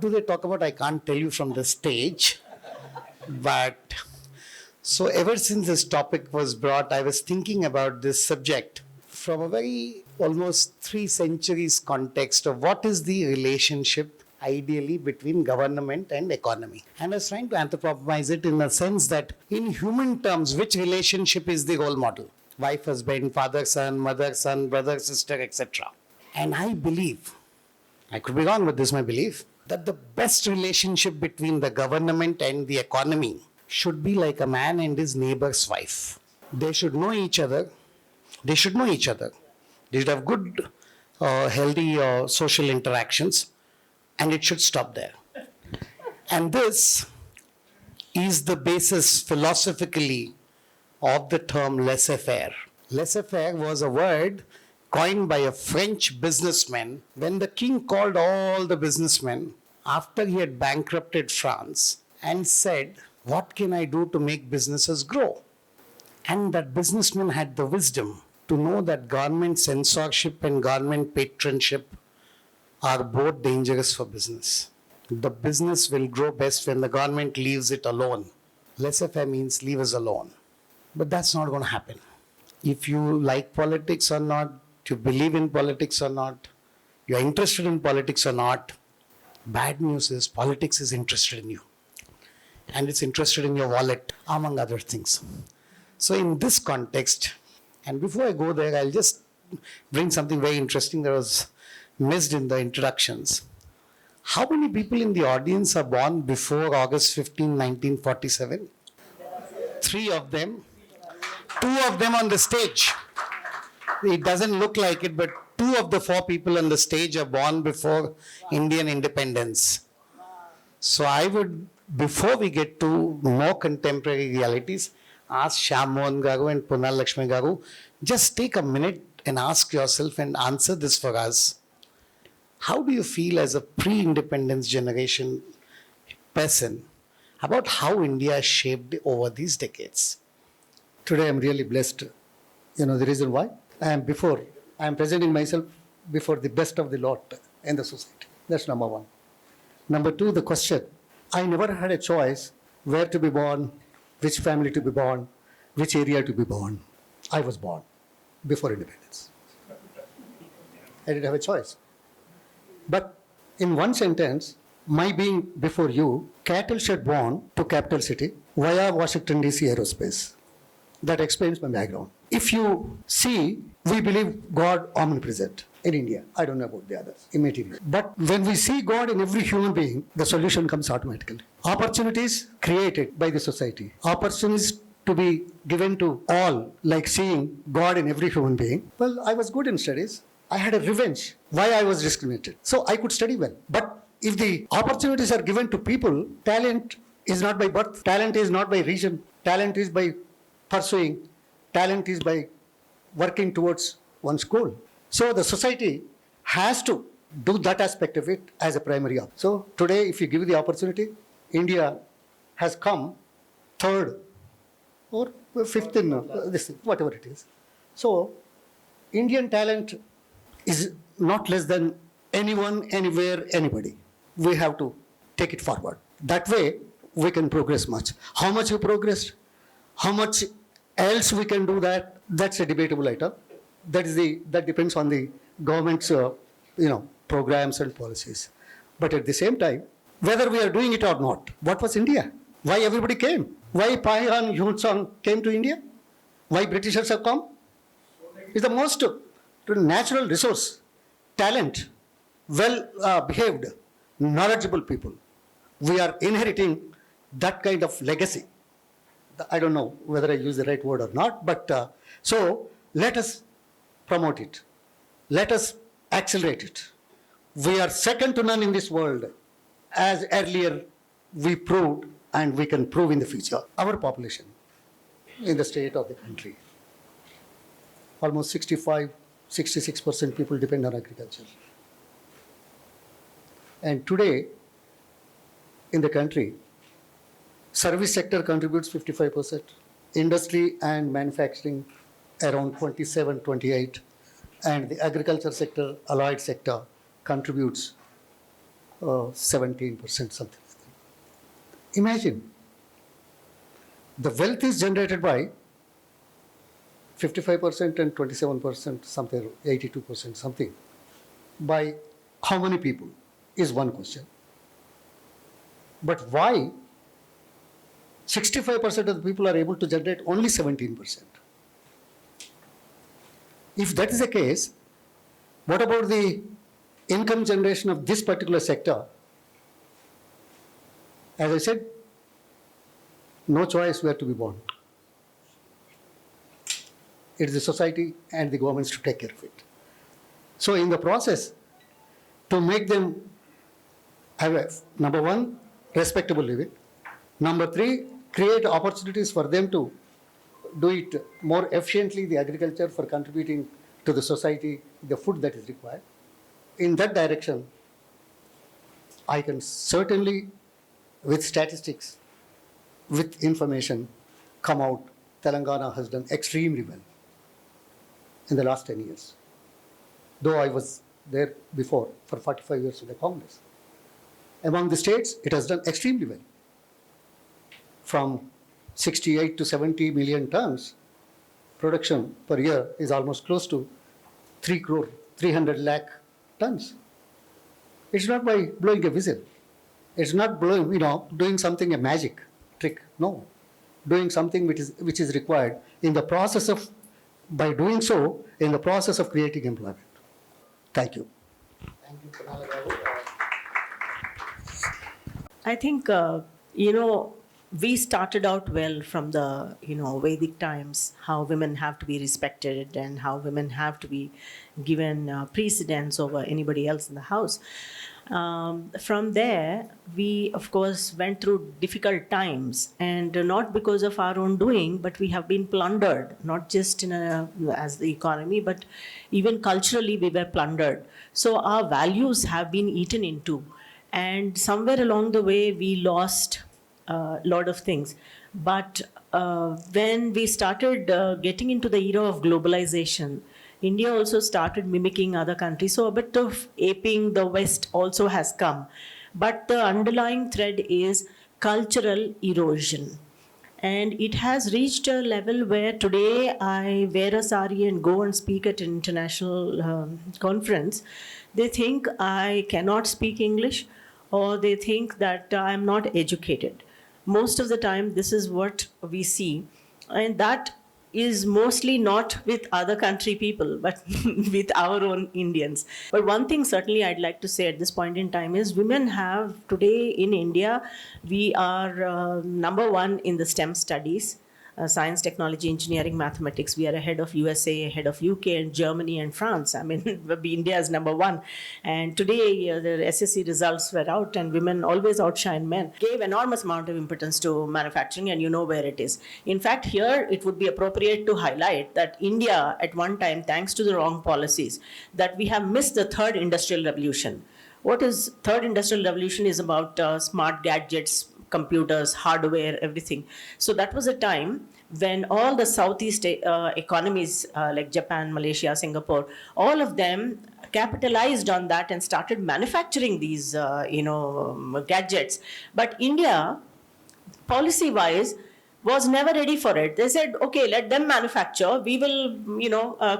do they talk about? I can't tell you from the stage. But so ever since this topic was brought, I was thinking about this subject from a very almost 3 centuries context of what is the relationship ideally between government and economy. And I was trying to anthropomorphize it in the sense that in human terms, which relationship is the role model? Wife, husband, father, son, mother, son, brother, sister, etc. And I believe, I could be wrong with this, my belief, that the best relationship between the government and the economy should be like a man and his neighbor's wife. They should know each other. They should know each other. They should have good, healthy social interactions, and it should stop there. And this is the basis philosophically of the term laissez-faire. Laissez-faire was a word coined by a French businessman when the king called all the businessmen after he had bankrupted France and said, "What can I do to make businesses grow?" And that businessman had the wisdom to know that government censorship and government patronship are both dangerous for business. The business will grow best when the government leaves it alone. Laissez-faire means leave us alone. But that's not going to happen. If you like politics or not, you believe in politics or not, you're interested in politics or not, bad news is politics is interested in you. And it's interested in your wallet, among other things. So in this context, and before I go there, I'll just bring something very interesting that was missed in the introductions. How many people in the audience are born before August 15, 1947? 3 of them. 2 of them on the stage. It doesn't look like it, but 2 of the 4 people on the stage are born before Indian independence. So I would, before we get to more contemporary realities, ask Shyam Mohan Garu and Punal Lakshmi Garu, just take a minute and ask yourself and answer this for us. How do you feel as a pre-independence generation person about how India is shaped over these decades? Today I'm really blessed. You know the reason why? I am presenting myself before the best of the lot in the society. That's number 1. Number 2, the question. I never had a choice where to be born, which family to be born, which area to be born. I was born before independence. I didn't have a choice. But in one sentence, my being before you, cattle shed born to capital city via Washington DC aerospace. That explains my background. If you see, we believe God omnipresent in India. I don't know about the others, immaterial. But when we see God in every human being, the solution comes automatically. Opportunities created by the society. Opportunities to be given to all, like seeing God in every human being. Well, I was good in studies. I had a revenge why I was discriminated. So I could study well. But if the opportunities are given to people, talent is not by birth, talent is not by region, talent is by pursuing, talent is by working towards one's goal. So the society has to do that aspect of it as a primary option. So today, if you give the opportunity, India has come 3rd or 5th in this, whatever it is. So Indian talent is not less than anyone, anywhere, anybody. We have to take it forward. That way, we can progress much. How much we progressed, how much else we can do that, that's a debatable item. That depends on the government's programs and policies. But at the same time, whether we are doing it or not, what was India? Why everybody came? Why Paihan Yunsong came to India? Why Britishers have come? It's the most natural resource, talent, well-behaved, knowledgeable people. We are inheriting that kind of legacy. I don't know whether I use the right word or not, but so let us promote it. Let us accelerate it. We are second to none in this world, as earlier we proved and we can prove in the future. Our population in the state of the country, almost 66% people depend on agriculture. And today, in the country, service sector contributes 55%, industry and manufacturing around 27, 28, and the agriculture sector, allied sector contributes 17%, something. Imagine, the wealth is generated by 55% and 27%, something, 82%, something. By how many people is one question. But why 65% of the people are able to generate only 17%? If that is the case, what about the income generation of this particular sector? As I said, no choice where to be born. It is the society and the governments to take care of it. So in the process, to make them have a, number one, respectable living. Number three, create opportunities for them to do it more efficiently, the agriculture, for contributing to the society, the food that is required. In that direction, I can certainly, with statistics, with information, come out, Telangana has done extremely well in the last 10 years. Though I was there before for 45 years with the Congress. Among the states, it has done extremely well. From 68 to 70 million tons, production per year is almost close to 300 lakh tons. It's not by blowing a whistle. It's not blowing, doing something, a magic trick. No. Doing something which is required in the process of, by doing so, in the process of creating employment. Thank you. Thank you, Kunal Garu. I think, we started out well from the, Vedic times, how women have to be respected and how women have to be given precedence over anybody else in the house. From there, we, of course, went through difficult times, and not because of our own doing, but we have been plundered, not just as the economy, but even culturally we were plundered. So our values have been eaten into, and somewhere along the way we lost a lot of things. But when we started getting into the era of globalization, India also started mimicking other countries. So a bit of aping the West also has come. But the underlying thread is cultural erosion. And it has reached a level where today I wear a sari and go and speak at an international conference. They think I cannot speak English, or they think that I'm not educated. Most of the time, this is what we see. And that is mostly not with other country people, but with our own Indians. But one thing certainly I'd like to say at this point in time is women have today in India, we are number one in the STEM studies. Science, technology, engineering, mathematics. We are ahead of USA, ahead of UK and Germany and France. I mean, India is number one. And today the SSC results were out, and women always outshine men. Gave enormous amount of importance to manufacturing, and you know where it is. In fact, here it would be appropriate to highlight that India at one time, thanks to the wrong policies, that we have missed the third industrial revolution. What is third industrial revolution is about smart gadgets, computers, hardware, everything. So that was a time when all the Southeast economies like Japan, Malaysia, Singapore, all of them capitalized on that and started manufacturing these, gadgets. But India, policy-wise, was never ready for it. They said, okay, let them manufacture. We will,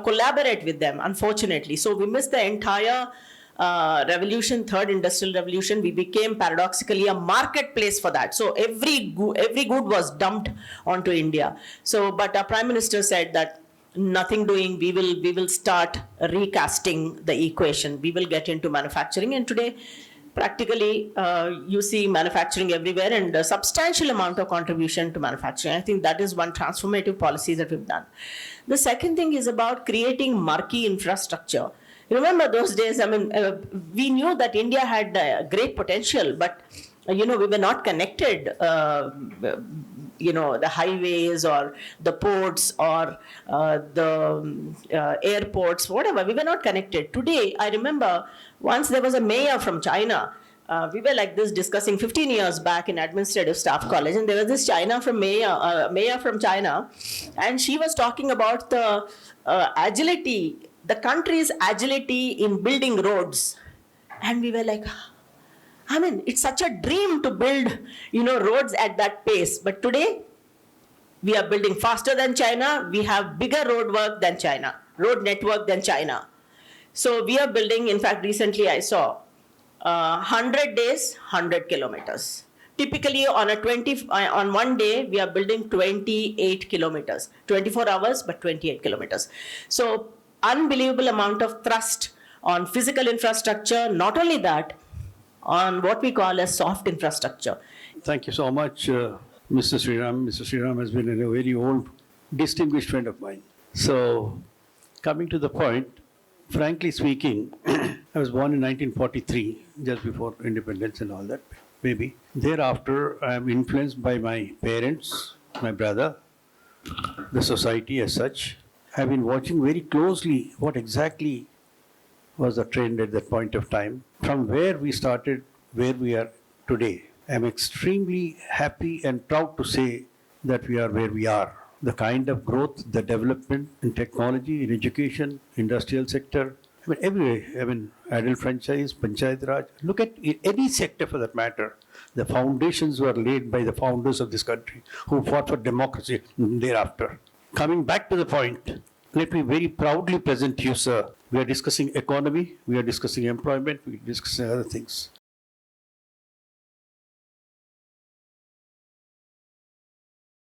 collaborate with them, unfortunately. So we missed the entire revolution, third industrial revolution. We became paradoxically a marketplace for that. So every good was dumped onto India. So, but our Prime Minister said that nothing doing, we will start recasting the equation. We will get into manufacturing, and today practically you see manufacturing everywhere and a substantial amount of contribution to manufacturing. I think that is one transformative policy that we've done. The second thing is about creating marquee infrastructure. Remember those days, I mean, we knew that India had great potential, but, we were not connected, the highways or the ports or the airports, whatever. We were not connected. Today, I remember once there was a mayor from China. We were like this discussing 15 years back in administrative staff college, and there was this mayor from China, and she was talking about the the country's agility in building roads. And we were like, I mean, it's such a dream to build, roads at that pace. But today, we are building faster than China. We have bigger road work than China, road network than China. So we are building, in fact, recently I saw 100 days, 100 kilometers. Typically on one day, we are building 28 kilometers, 24 hours, but 28 kilometers. So unbelievable amount of thrust on physical infrastructure. Not only that, on what we call as soft infrastructure. Thank you so much, Mr. Sriram. Mr. Sriram has been a very old, distinguished friend of mine. So, coming to the point, frankly speaking, I was born in 1943, just before independence and all that, maybe. Thereafter, I am influenced by my parents, my brother, the society as such. I have been watching very closely what exactly was the trend at that point of time, from where we started, where we are today. I am extremely happy and proud to say that we are where we are. The kind of growth, the development in technology, in education, industrial sector, I mean, everywhere. I mean, adult franchise, Panchayat Raj, look at any sector for that matter. The foundations were laid by the founders of this country who fought for democracy thereafter. Coming back to the point, let me very proudly present to you, sir. We are discussing economy, we are discussing employment, we are discussing other things.